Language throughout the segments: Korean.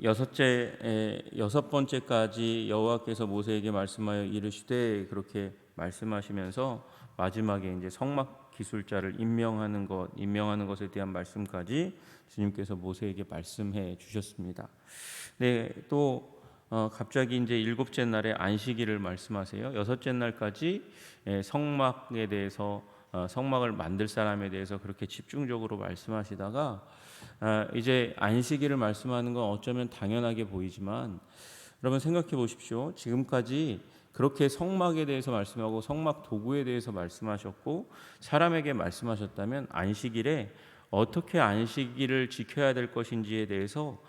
여섯 번째까지 여호와께서 모세에게 말씀하여 이르시되 그렇게 말씀하시면서 마지막에 이제 성막 기술자를 임명하는 것에 대한 말씀까지 주님께서 모세에게 말씀해 주셨습니다. 네, 또 갑자기 이제 일곱째 날에 안식일을 말씀하세요. 여섯째 날까지 성막에 대해서 성막을 만들 사람에 대해서 그렇게 집중적으로 말씀하시다가 이제 안식일을 말씀하는 건 어쩌면 당연하게 보이지만 여러분 생각해 보십시오. 지금까지 그렇게 성막에 대해서 말씀하고 성막 도구에 대해서 말씀하셨고 사람에게 말씀하셨다면 안식일에 어떻게 안식일을 지켜야 될 것인지에 대해서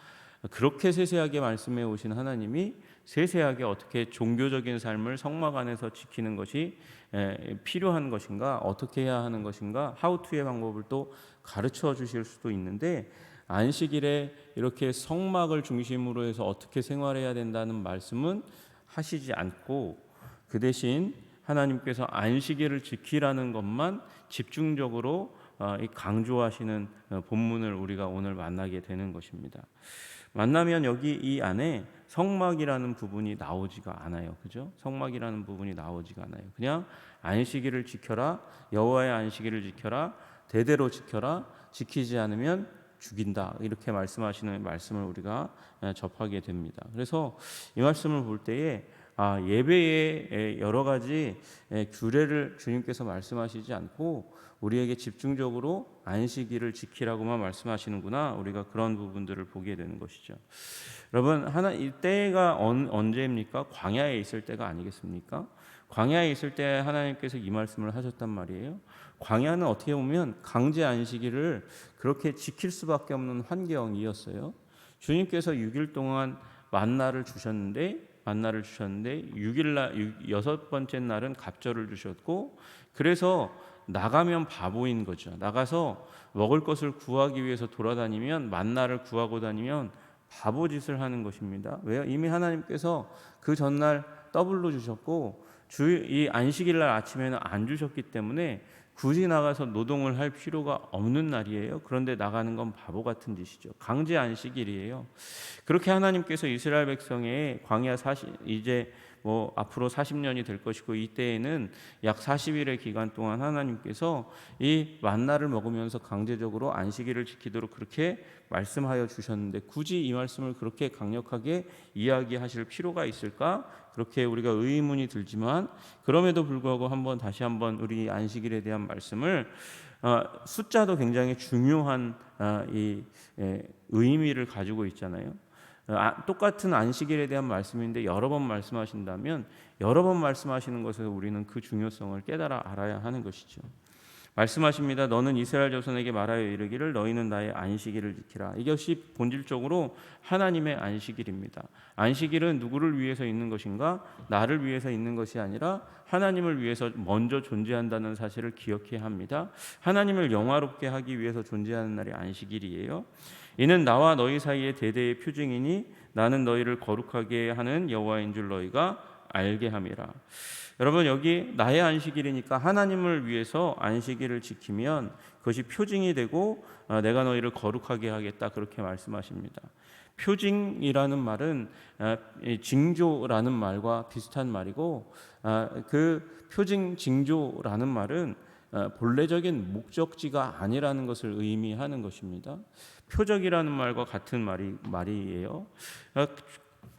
그렇게 세세하게 말씀해 오신 하나님이 세세하게 어떻게 종교적인 삶을 성막 안에서 지키는 것이 필요한 것인가, 어떻게 해야 하는 것인가, 하우투의 방법을 또 가르쳐 주실 수도 있는데 안식일에 이렇게 성막을 중심으로 해서 어떻게 생활해야 된다는 말씀은 하시지 않고 그 대신 하나님께서 안식일을 지키라는 것만 집중적으로 강조하시는 본문을 우리가 오늘 만나게 되는 것입니다. 만나면 여기 이 안에 성막이라는 부분이 나오지가 않아요. 그죠? 성막이라는 부분이 나오지가 않아요. 그냥 안식일을 지켜라. 여호와의 안식일을 지켜라. 대대로 지켜라. 지키지 않으면 죽인다. 이렇게 말씀하시는 말씀을 우리가 접하게 됩니다. 그래서 이 말씀을 볼 때에 예배의 여러 가지 규례를 주님께서 말씀하시지 않고 우리에게 집중적으로 안식일을 지키라고만 말씀하시는구나. 우리가 그런 부분들을 보게 되는 것이죠. 여러분, 이 때가 언제입니까? 광야에 있을 때가 아니겠습니까? 광야에 있을 때 하나님께서 이 말씀을 하셨단 말이에요. 광야는 어떻게 보면 강제 안식일을 그렇게 지킬 수밖에 없는 환경이었어요. 주님께서 6일 동안 만나를 주셨는데 여섯 번째 날은 갑절을 주셨고 그래서 나가면 바보인 거죠. 나가서 먹을 것을 구하기 위해서 돌아다니면 만나를 구하고 다니면 바보짓을 하는 것입니다. 왜요? 이미 하나님께서 그 전날 더블로 주셨고 이 안식일 날 아침에는 안 주셨기 때문에 굳이 나가서 노동을 할 필요가 없는 날이에요. 그런데 나가는 건 바보 같은 짓이죠. 강제 안식일이에요. 그렇게 하나님께서 이스라엘 백성의 광야 이제 앞으로 40년이 될 것이고 이때에는 약 40일의 기간 동안 하나님께서 이 만나를 먹으면서 강제적으로 안식일을 지키도록 그렇게 말씀하여 주셨는데 굳이 이 말씀을 그렇게 강력하게 이야기하실 필요가 있을까? 그렇게 우리가 의문이 들지만 그럼에도 불구하고 다시 한번 우리 안식일에 대한 말씀을 숫자도 굉장히 중요한 이 의미를 가지고 있잖아요. 똑같은 안식일에 대한 말씀인데 여러 번 말씀하신다면 여러 번 말씀하시는 것에서 우리는 그 중요성을 깨달아 알아야 하는 것이죠. 말씀하십니다. 너는 이스라엘 자손에게 말하여 이르기를 너희는 나의 안식일을 지키라. 이것이 본질적으로 하나님의 안식일입니다. 안식일은 누구를 위해서 있는 것인가? 나를 위해서 있는 것이 아니라 하나님을 위해서 먼저 존재한다는 사실을 기억해야 합니다. 하나님을 영화롭게 하기 위해서 존재하는 날이 안식일이에요. 이는 나와 너희 사이의 대대의 표징이니 나는 너희를 거룩하게 하는 여호와인 줄 너희가 알게 함이라. 여러분 여기 나의 안식일이니까 하나님을 위해서 안식일을 지키면 그것이 표징이 되고 내가 너희를 거룩하게 하겠다 그렇게 말씀하십니다. 표징이라는 말은 징조라는 말과 비슷한 말이고 그 표징 징조라는 말은 본래적인 목적지가 아니라는 것을 의미하는 것입니다. 표적이라는 말과 같은 말이에요.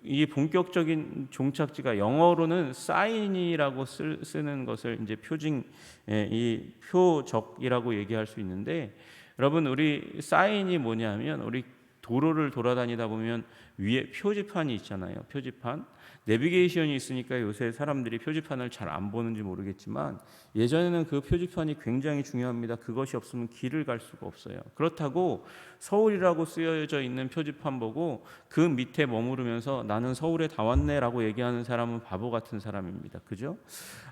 이 본격적인 종착지가 영어로는 사인이라고 쓰는 것을 이제 표징, 이 표적이라고 얘기할 수 있는데 여러분 우리 사인이 뭐냐면 우리 도로를 돌아다니다 보면 위에 표지판이 있잖아요. 표지판. 내비게이션이 있으니까 요새 사람들이 표지판을 잘 안 보는지 모르겠지만 예전에는 그 표지판이 굉장히 중요합니다. 그것이 없으면 길을 갈 수가 없어요. 그렇다고 서울이라고 쓰여져 있는 표지판 보고 그 밑에 머무르면서 나는 서울에 다 왔네라고 얘기하는 사람은 바보 같은 사람입니다. 그죠?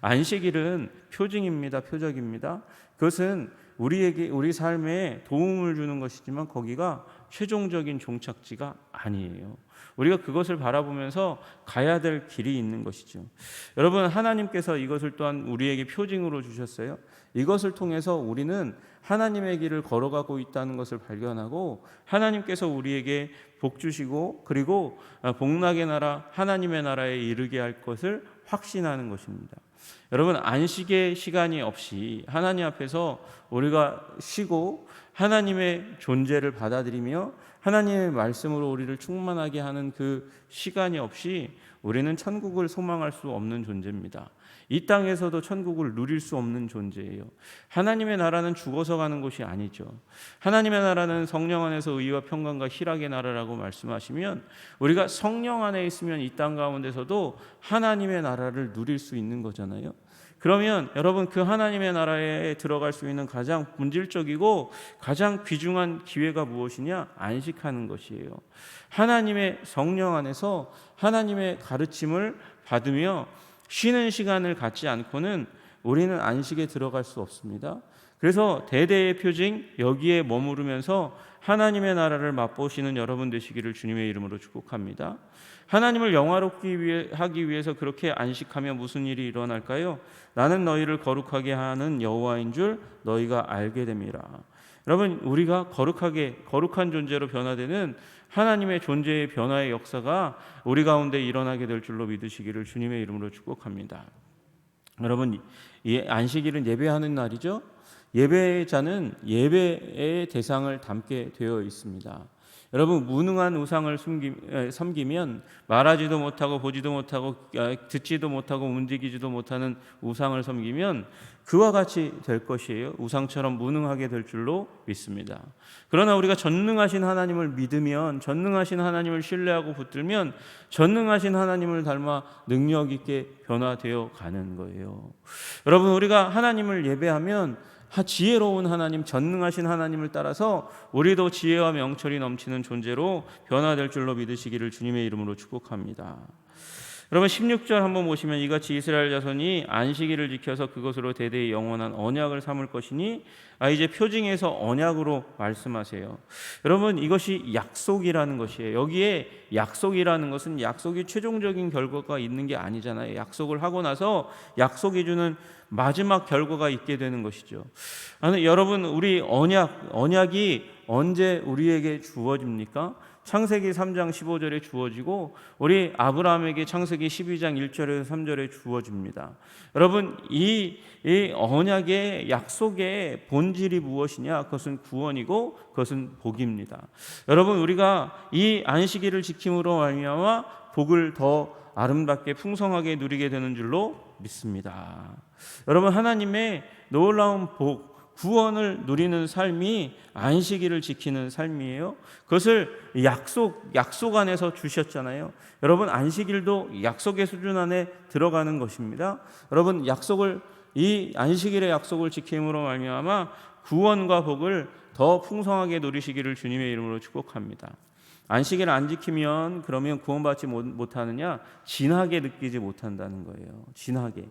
안식일은 표징입니다. 표적입니다. 그것은 우리 삶에 도움을 주는 것이지만 거기가 최종적인 종착지가 아니에요. 우리가 그것을 바라보면서 가야 될 길이 있는 것이죠. 여러분, 하나님께서 이것을 또한 우리에게 표징으로 주셨어요. 이것을 통해서 우리는 하나님의 길을 걸어가고 있다는 것을 발견하고 하나님께서 우리에게 복 주시고 그리고 복락의 나라, 하나님의 나라에 이르게 할 것을 확신하는 것입니다. 여러분, 안식의 시간이 없이 하나님 앞에서 우리가 쉬고 하나님의 존재를 받아들이며 하나님의 말씀으로 우리를 충만하게 하는 그 시간이 없이 우리는 천국을 소망할 수 없는 존재입니다. 이 땅에서도 천국을 누릴 수 없는 존재예요. 하나님의 나라는 죽어서 가는 곳이 아니죠. 하나님의 나라는 성령 안에서 의와 평강과 희락의 나라라고 말씀하시면 우리가 성령 안에 있으면 이 땅 가운데서도 하나님의 나라를 누릴 수 있는 거잖아요. 그러면 여러분, 그 하나님의 나라에 들어갈 수 있는 가장 본질적이고 가장 귀중한 기회가 무엇이냐? 안식하는 것이에요. 하나님의 성령 안에서 하나님의 가르침을 받으며 쉬는 시간을 갖지 않고는 우리는 안식에 들어갈 수 없습니다. 그래서 대대의 표징 여기에 머무르면서 하나님의 나라를 맛보시는 여러분 되시기를 주님의 이름으로 축복합니다. 하나님을 영화롭게 하기 위해서 그렇게 안식하면 무슨 일이 일어날까요? 나는 너희를 거룩하게 하는 여호와인 줄 너희가 알게 됨이라. 여러분, 우리가 거룩한 존재로 변화되는 하나님의 존재의 변화의 역사가 우리 가운데 일어나게 될 줄로 믿으시기를 주님의 이름으로 축복합니다. 여러분, 이 안식일은 예배하는 날이죠. 예배자는 예배의 대상을 담게 되어 있습니다. 여러분, 무능한 우상을 섬기면 말하지도 못하고 보지도 못하고 듣지도 못하고 움직이지도 못하는 우상을 섬기면 그와 같이 될 것이에요. 우상처럼 무능하게 될 줄로 믿습니다. 그러나 우리가 전능하신 하나님을 믿으면, 전능하신 하나님을 신뢰하고 붙들면 전능하신 하나님을 닮아 능력 있게 변화되어 가는 거예요. 여러분, 우리가 하나님을 예배하면 지혜로운 하나님, 전능하신 하나님을 따라서 우리도 지혜와 명철이 넘치는 존재로 변화될 줄로 믿으시기를 주님의 이름으로 축복합니다. 여러분, 16절 한번 보시면 이같이 이스라엘 자손이 안식일을 지켜서 그것으로 대대의 영원한 언약을 삼을 것이니 이제 표징에서 언약으로 말씀하세요. 여러분, 이것이 약속이라는 것이에요. 여기에 약속이라는 것은 약속이 최종적인 결과가 있는 게 아니잖아요. 약속을 하고 나서 약속이 주는 마지막 결과가 있게 되는 것이죠. 여러분, 우리 언약이 언제 우리에게 주어집니까? 창세기 3장 15절에 주어지고 우리 아브라함에게 창세기 12장 1절에서 3절에 주어집니다. 여러분, 이 언약의 약속의 본질이 무엇이냐? 그것은 구원이고 그것은 복입니다. 여러분, 우리가 이 안식일을 지킴으로 말미암아 복을 더 아름답게 풍성하게 누리게 되는 줄로 믿습니다. 여러분, 하나님의 놀라운 복, 구원을 누리는 삶이 안식일을 지키는 삶이에요. 그것을 약속 안에서 주셨잖아요. 여러분, 안식일도 약속의 수준 안에 들어가는 것입니다. 여러분, 이 안식일의 약속을 지킴으로 말미암아 구원과 복을 더 풍성하게 누리시기를 주님의 이름으로 축복합니다. 안식일을 안 지키면 그러면 구원받지 못하느냐? 진하게 느끼지 못한다는 거예요. 진하게.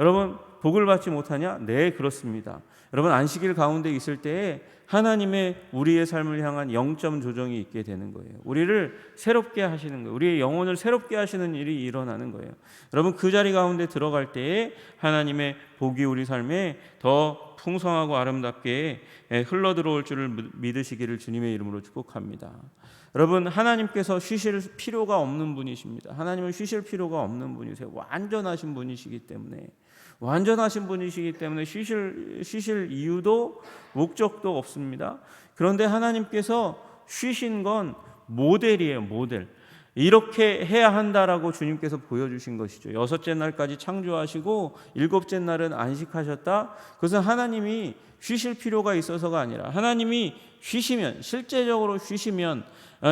여러분, 복을 받지 못하냐? 네, 그렇습니다. 여러분, 안식일 가운데 있을 때에 하나님의 우리의 삶을 향한 영점 조정이 있게 되는 거예요. 우리를 새롭게 하시는 거예요. 우리의 영혼을 새롭게 하시는 일이 일어나는 거예요. 여러분, 그 자리 가운데 들어갈 때에 하나님의 복이 우리 삶에 더 풍성하고 아름답게 흘러들어올 줄을 믿으시기를 주님의 이름으로 축복합니다. 여러분, 하나님께서 쉬실 필요가 없는 분이십니다. 하나님은 쉬실 필요가 없는 분이세요. 완전하신 분이시기 때문에 쉬실 이유도 목적도 없습니다. 그런데 하나님께서 쉬신 건 모델이에요. 모델. 이렇게 해야 한다라고 주님께서 보여주신 것이죠. 6째 날까지 창조하시고 7째 날은 안식하셨다. 그것은 하나님이 쉬실 필요가 있어서가 아니라 하나님이 쉬시면, 실제적으로 쉬시면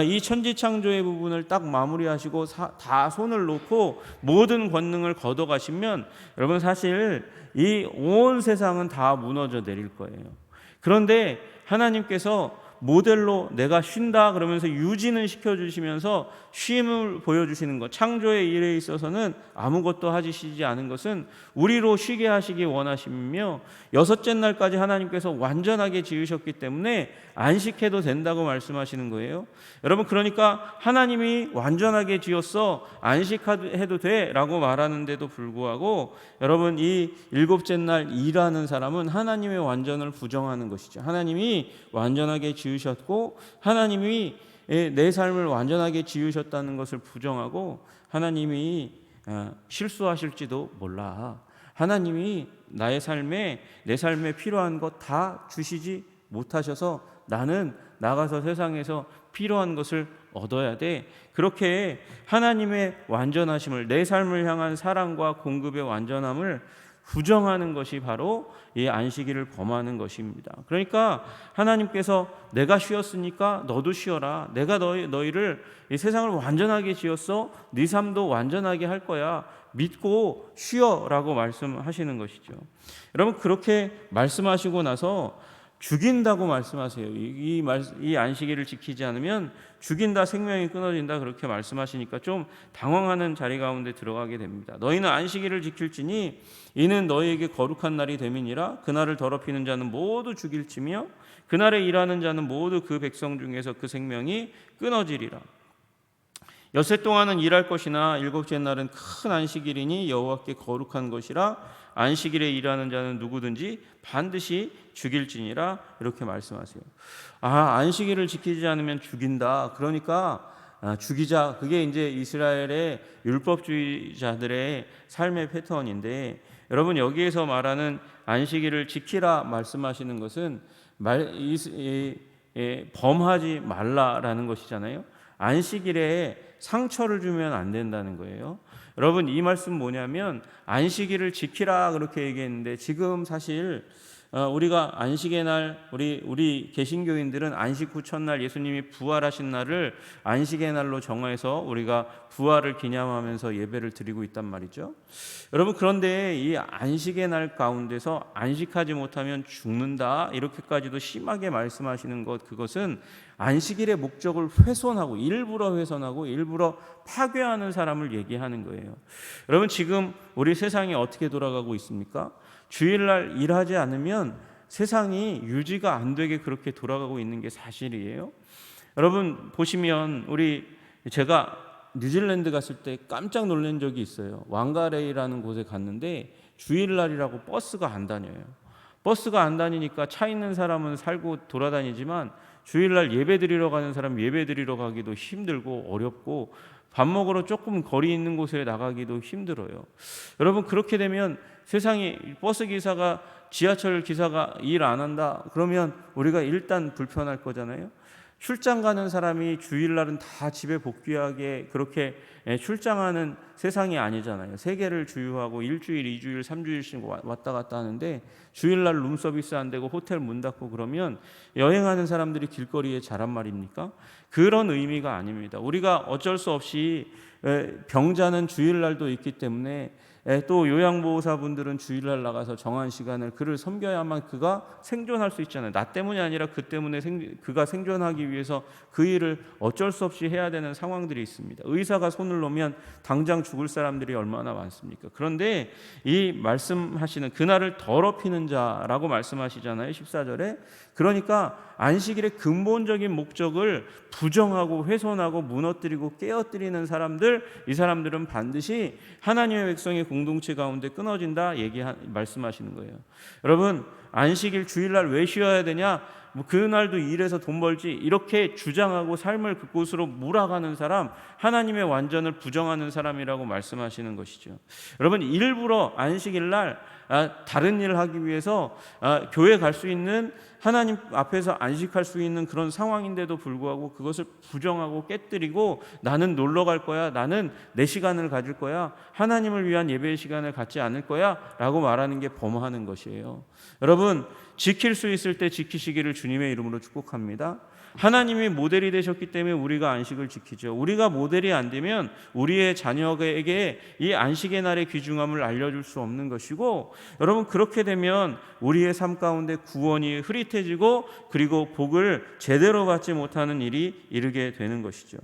이 천지창조의 부분을 딱 마무리하시고 다 손을 놓고 모든 권능을 걷어가시면 여러분, 사실 이 온 세상은 다 무너져 내릴 거예요. 그런데 하나님께서 모델로 내가 쉰다 그러면서 유지는 시켜주시면서 쉼을 보여주시는 것, 창조의 일에 있어서는 아무것도 하시지 않은 것은 우리로 쉬게 하시기 원하시며 여섯째 날까지 하나님께서 완전하게 지으셨기 때문에 안식해도 된다고 말씀하시는 거예요. 여러분, 그러니까 하나님이 완전하게 지었어, 안식해도 돼 라고 말하는데도 불구하고 여러분, 이 일곱째 날 일하는 사람은 하나님의 완전을 부정하는 것이죠. 하나님이 완전하게 지으셨고 하나님이 내 삶을 완전하게 지으셨다는 것을 부정하고 하나님이 실수하실지도 몰라, 하나님이 내 삶에 필요한 것 다 주시지 못하셔서 나는 나가서 세상에서 필요한 것을 얻어야 돼, 그렇게 하나님의 완전하심을, 내 삶을 향한 사랑과 공급의 완전함을 부정하는 것이 바로 이 안식일을 범하는 것입니다. 그러니까 하나님께서 내가 쉬었으니까 너도 쉬어라, 내가 너희를 이 세상을 완전하게 지었어, 네 삶도 완전하게 할 거야, 믿고 쉬어라고 말씀하시는 것이죠. 여러분, 그렇게 말씀하시고 나서 죽인다고 말씀하세요. 이 안식일을 지키지 않으면 죽인다, 생명이 끊어진다, 그렇게 말씀하시니까 좀 당황하는 자리 가운데 들어가게 됩니다. 너희는 안식일을 지킬지니 이는 너희에게 거룩한 날이 됨이니라. 그날을 더럽히는 자는 모두 죽일지며 그날에 일하는 자는 모두 그 백성 중에서 그 생명이 끊어지리라. 엿새 동안은 일할 것이나 일곱째 날은 큰 안식일이니 여호와께 거룩한 것이라. 안식일에 일하는 자는 누구든지 반드시 죽일지니라. 이렇게 말씀하세요. 안식일을 지키지 않으면 죽인다, 그러니까 죽이자, 그게 이제 이스라엘의 율법주의자들의 삶의 패턴인데, 여러분, 여기에서 말하는 안식일을 지키라 말씀하시는 것은 범하지 말라라는 것이잖아요. 안식일에 상처를 주면 안 된다는 거예요. 여러분, 이 말씀 뭐냐면 안식일을 지키라 그렇게 얘기했는데, 지금 사실 우리가 안식의 날, 우리 개신교인들은 안식 후 첫날 예수님이 부활하신 날을 안식의 날로 정해서 우리가 부활을 기념하면서 예배를 드리고 있단 말이죠. 여러분, 그런데 이 안식의 날 가운데서 안식하지 못하면 죽는다, 이렇게까지도 심하게 말씀하시는 것, 그것은 안식일의 목적을 훼손하고 일부러 파괴하는 사람을 얘기하는 거예요. 여러분, 지금 우리 세상이 어떻게 돌아가고 있습니까? 주일날 일하지 않으면 세상이 유지가 안 되게 그렇게 돌아가고 있는 게 사실이에요. 여러분, 보시면 제가 뉴질랜드 갔을 때 깜짝 놀란 적이 있어요. 왕가레이라는 곳에 갔는데 주일날이라고 버스가 안 다녀요. 버스가 안 다니니까 차 있는 사람은 살고 돌아다니지만 주일날 예배 드리러 가는 사람 예배 드리러 가기도 힘들고 어렵고 밥 먹으러 조금 거리 있는 곳에 나가기도 힘들어요. 여러분, 그렇게 되면 세상에 버스 기사가, 지하철 기사가 일 안 한다 그러면 우리가 일단 불편할 거잖아요. 출장 가는 사람이 주일날은 다 집에 복귀하게 그렇게 출장하는 세상이 아니잖아요. 세계를 주유하고 일주일, 2주일, 3주일씩 왔다 갔다 하는데 주일날 룸서비스 안 되고 호텔 문 닫고 그러면 여행하는 사람들이 길거리에 자란 말입니까? 그런 의미가 아닙니다. 우리가 어쩔 수 없이 병자는 주일날도 있기 때문에 또 요양보호사분들은 주일날 나가서 정한 시간을 그를 섬겨야만 그가 생존할 수 있잖아요. 나 때문이 아니라 그 때문에 그가 생존하기 위해서 그 일을 어쩔 수 없이 해야 되는 상황들이 있습니다. 의사가 손을 놓으면 당장 죽을 사람들이 얼마나 많습니까? 그런데 이 말씀하시는 그날을 더럽히는 자라고 말씀하시잖아요. 14절에. 그러니까 안식일의 근본적인 목적을 부정하고 훼손하고 무너뜨리고 깨어뜨리는 사람들, 이 사람들은 반드시 하나님의 백성의 공동체 가운데 끊어진다 말씀하시는 거예요. 여러분, 안식일 주일날 왜 쉬어야 되냐? 그날도 일해서 돈 벌지, 이렇게 주장하고 삶을 그곳으로 몰아가는 사람, 하나님의 완전을 부정하는 사람이라고 말씀하시는 것이죠. 여러분, 일부러 안식일날 다른 일을 하기 위해서 교회 갈 수 있는, 하나님 앞에서 안식할 수 있는 그런 상황인데도 불구하고 그것을 부정하고 깨뜨리고 나는 놀러 갈 거야, 나는 내 시간을 가질 거야, 하나님을 위한 예배의 시간을 갖지 않을 거야 라고 말하는 게 범하는 것이에요. 여러분, 지킬 수 있을 때 지키시기를 주님의 이름으로 축복합니다. 하나님이 모델이 되셨기 때문에 우리가 안식을 지키죠. 우리가 모델이 안 되면 우리의 자녀에게 이 안식의 날의 귀중함을 알려줄 수 없는 것이고, 여러분 그렇게 되면 우리의 삶 가운데 구원이 흐릿해지고 그리고 복을 제대로 받지 못하는 일이 이르게 되는 것이죠.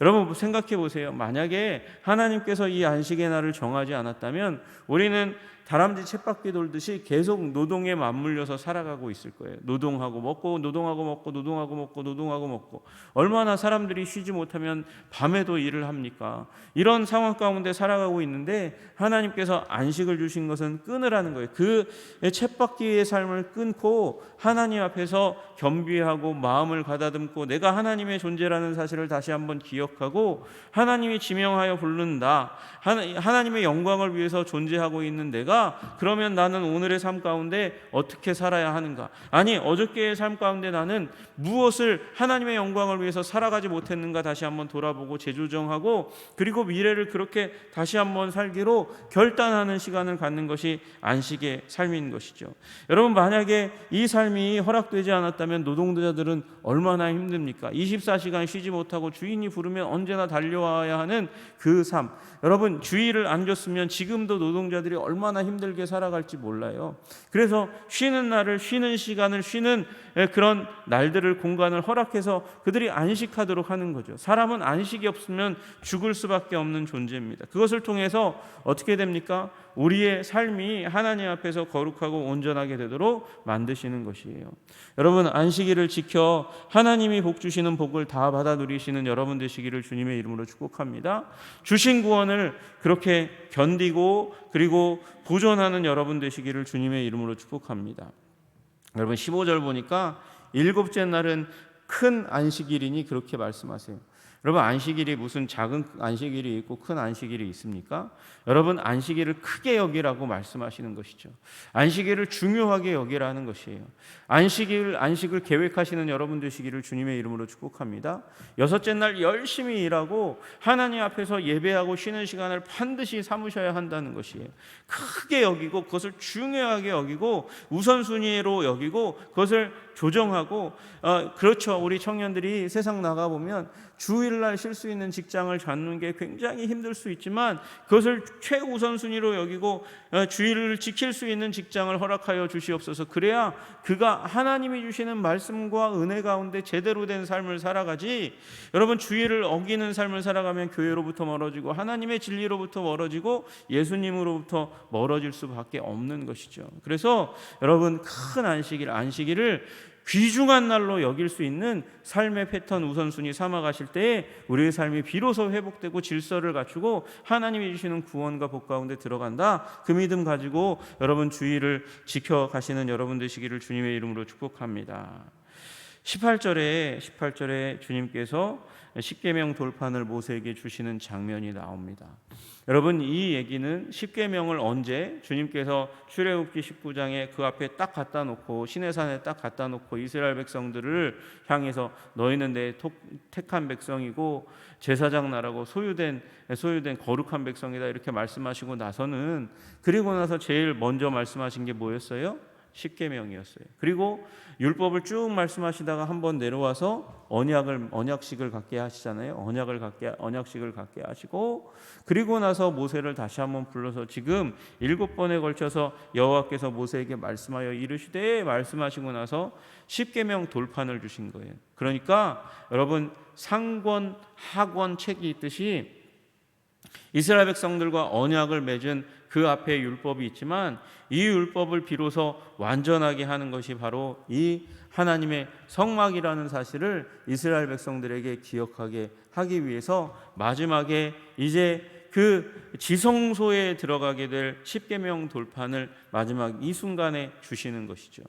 여러분 생각해 보세요. 만약에 하나님께서 이 안식의 날을 정하지 않았다면 우리는 다람쥐 쳇바퀴 돌듯이 계속 노동에 맞물려서 살아가고 있을 거예요. 노동하고 먹고 노동하고 먹고 노동하고 먹고 노동하고 먹고, 얼마나 사람들이 쉬지 못하면 밤에도 일을 합니까? 이런 상황 가운데 살아가고 있는데 하나님께서 안식을 주신 것은 끊으라는 거예요. 그 쳇바퀴의 삶을 끊고 하나님 앞에서 겸비하고 마음을 가다듬고 내가 하나님의 존재라는 사실을 다시 한번 기억하고 하나님이 지명하여 부른 나, 하나님의 영광을 위해서 존재하고 있는 내가, 그러면 나는 오늘의 삶 가운데 어떻게 살아야 하는가? 아니 어저께의 삶 가운데 나는 무엇을 하나님의 영광을 위해서 살아가지 못했는가 다시 한번 돌아보고 재조정하고, 그리고 미래를 그렇게 다시 한번 살기로 결단하는 시간을 갖는 것이 안식의 삶인 것이죠. 여러분 만약에 이 삶이 허락되지 않았다면 노동자들은 얼마나 힘듭니까? 24시간 쉬지 못하고 주인이 부르면 언제나 달려와야 하는 그 삶, 여러분 주의를 안 줬으면 지금도 노동자들이 얼마나 힘들게 살아갈지 몰라요. 그래서 쉬는 날을, 쉬는 시간을, 쉬는 그런 날들을, 공간을 허락해서 그들이 안식하도록 하는 거죠. 사람은 안식이 없으면 죽을 수밖에 없는 존재입니다. 그것을 통해서 어떻게 됩니까? 우리의 삶이 하나님 앞에서 거룩하고 온전하게 되도록 만드시는 것이에요. 여러분 안식일을 지켜 하나님이 복 주시는 복을 다 받아 누리시는 여러분 되시기를 주님의 이름으로 축복합니다. 주신 구원을 그렇게 견디고 그리고 보존하는 여러분 되시기를 주님의 이름으로 축복합니다. 여러분 15절 보니까 일곱째 날은 큰 안식일이니 그렇게 말씀하세요. 여러분 안식일이 무슨 작은 안식일이 있고 큰 안식일이 있습니까? 여러분 안식일을 크게 여기라고 말씀하시는 것이죠. 안식일을 중요하게 여기라는 것이에요. 안식을 계획하시는 여러분 되시기를 주님의 이름으로 축복합니다. 여섯째 날 열심히 일하고 하나님 앞에서 예배하고 쉬는 시간을 반드시 삼으셔야 한다는 것이에요. 크게 여기고 그것을 중요하게 여기고 우선순위로 여기고 그것을 조정하고, 그렇죠. 우리 청년들이 세상 나가보면 주일날 쉴 수 있는 직장을 잡는 게 굉장히 힘들 수 있지만 그것을 최우선순위로 여기고 주일을 지킬 수 있는 직장을 허락하여 주시옵소서. 그래야 그가 하나님이 주시는 말씀과 은혜 가운데 제대로 된 삶을 살아가지, 여러분 주일을 어기는 삶을 살아가면 교회로부터 멀어지고 하나님의 진리로부터 멀어지고 예수님으로부터 멀어질 수밖에 없는 것이죠. 그래서 여러분 큰 안식일을 귀중한 날로 여길 수 있는 삶의 패턴 우선순위 삼아가실 때에 우리의 삶이 비로소 회복되고 질서를 갖추고 하나님이 주시는 구원과 복 가운데 들어간다, 그 믿음 가지고 여러분 주의를 지켜가시는 여러분 되시기를 주님의 이름으로 축복합니다. 18절에 주님께서 십계명 돌판을 모세에게 주시는 장면이 나옵니다. 여러분 이 얘기는 십계명을 언제 주님께서 출애굽기 19장에 그 앞에 딱 갖다 놓고 시내산에 딱 갖다 놓고 이스라엘 백성들을 향해서 너희는 내 택한 백성이고 제사장 나라고 소유된 거룩한 백성이다 이렇게 말씀하시고 나서는, 그리고 나서 제일 먼저 말씀하신 게 뭐였어요? 십계명이었어요. 그리고 율법을 쭉 말씀하시다가 한번 내려와서 언약식을 갖게 하시잖아요. 언약식을 갖게 하시고, 그리고 나서 모세를 다시 한번 불러서 지금 7번에 걸쳐서 여호와께서 모세에게 말씀하여 이르시되 말씀하시고 나서 십계명 돌판을 주신 거예요. 그러니까 여러분 상권 하권 책이 있듯이 이스라엘 백성들과 언약을 맺은 그 앞에 율법이 있지만 이 율법을 비로소 완전하게 하는 것이 바로 이 하나님의 성막이라는 사실을 이스라엘 백성들에게 기억하게 하기 위해서 마지막에 이제 그 지성소에 들어가게 될 십계명 돌판을 마지막 이 순간에 주시는 것이죠.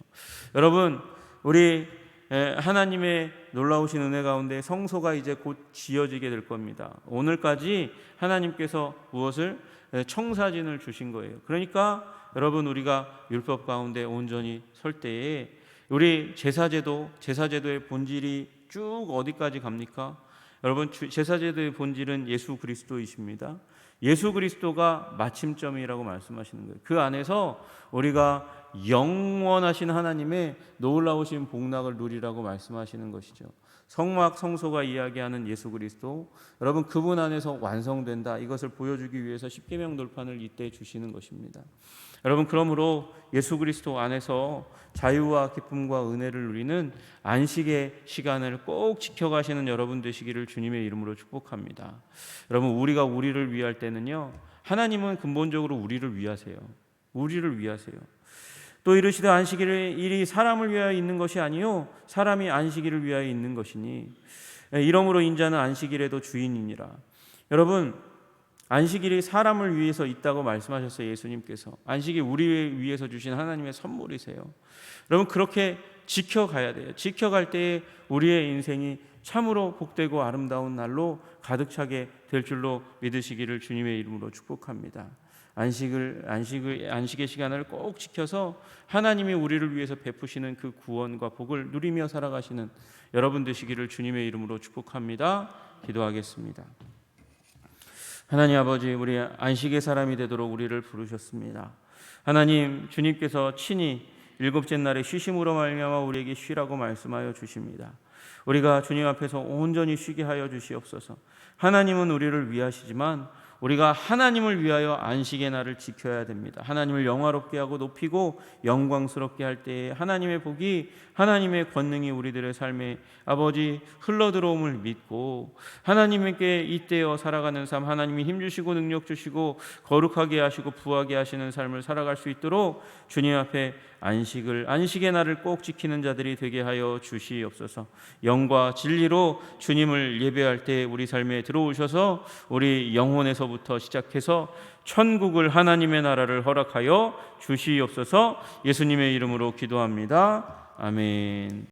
여러분 우리 하나님의 놀라우신 은혜 가운데 성소가 이제 곧 지어지게 될 겁니다. 오늘까지 하나님께서 무엇을 청사진을 주신 거예요. 그러니까 여러분 우리가 율법 가운데 온전히 설 때에 우리 제사제도의 본질이 쭉 어디까지 갑니까? 여러분 제사제도의 본질은 예수 그리스도이십니다. 예수 그리스도가 마침점이라고 말씀하시는 거예요. 그 안에서 우리가 영원하신 하나님의 놀라우신 복락을 누리라고 말씀하시는 것이죠. 성막 성소가 이야기하는 예수 그리스도, 여러분 그분 안에서 완성된다, 이것을 보여주기 위해서 십계명 돌판을 이때 주시는 것입니다. 여러분 그러므로 예수 그리스도 안에서 자유와 기쁨과 은혜를 누리는 안식의 시간을 꼭 지켜가시는 여러분 되시기를 주님의 이름으로 축복합니다. 여러분 우리가 우리를 위할 때는요, 하나님은 근본적으로 우리를 위하세요. 우리를 위하세요. 또 이르시되 안식일이 사람을 위하여 있는 것이 아니요 사람이 안식일을 위하여 있는 것이니 이러므로 인자는 안식일에도 주인이니라. 여러분 안식일이 사람을 위해서 있다고 말씀하셨어요. 예수님께서 안식이 우리 위해서 주신 하나님의 선물이세요. 여러분 그렇게 지켜가야 돼요. 지켜갈 때에 우리의 인생이 참으로 복되고 아름다운 날로 가득 차게 될 줄로 믿으시기를 주님의 이름으로 축복합니다. 안식의 시간을 꼭 지켜서 하나님이 우리를 위해서 베푸시는 그 구원과 복을 누리며 살아가시는 여러분 되시기를 주님의 이름으로 축복합니다. 기도하겠습니다. 하나님 아버지, 우리 안식의 사람이 되도록 우리를 부르셨습니다. 하나님, 주님께서 친히 일곱째 날에 쉬심으로 말미암아 우리에게 쉬라고 말씀하여 주십니다. 우리가 주님 앞에서 온전히 쉬게 하여 주시옵소서. 하나님은 우리를 위하시지만 우리가 하나님을 위하여 안식의 날을 지켜야 됩니다. 하나님을 영화롭게 하고 높이고 영광스럽게 할 때에 하나님의 복이, 하나님의 권능이 우리들의 삶에 아버지 흘러들어옴을 믿고 하나님께 잇대어 살아가는 삶, 하나님이 힘주시고 능력 주시고 거룩하게 하시고 부하게 하시는 삶을 살아갈 수 있도록 주님 앞에 안식의 날을 꼭 지키는 자들이 되게 하여 주시옵소서. 영과 진리로 주님을 예배할 때 우리 삶에 들어오셔서 우리 영혼에서부터 시작해서 천국을, 하나님의 나라를 허락하여 주시옵소서. 예수님의 이름으로 기도합니다. 아멘.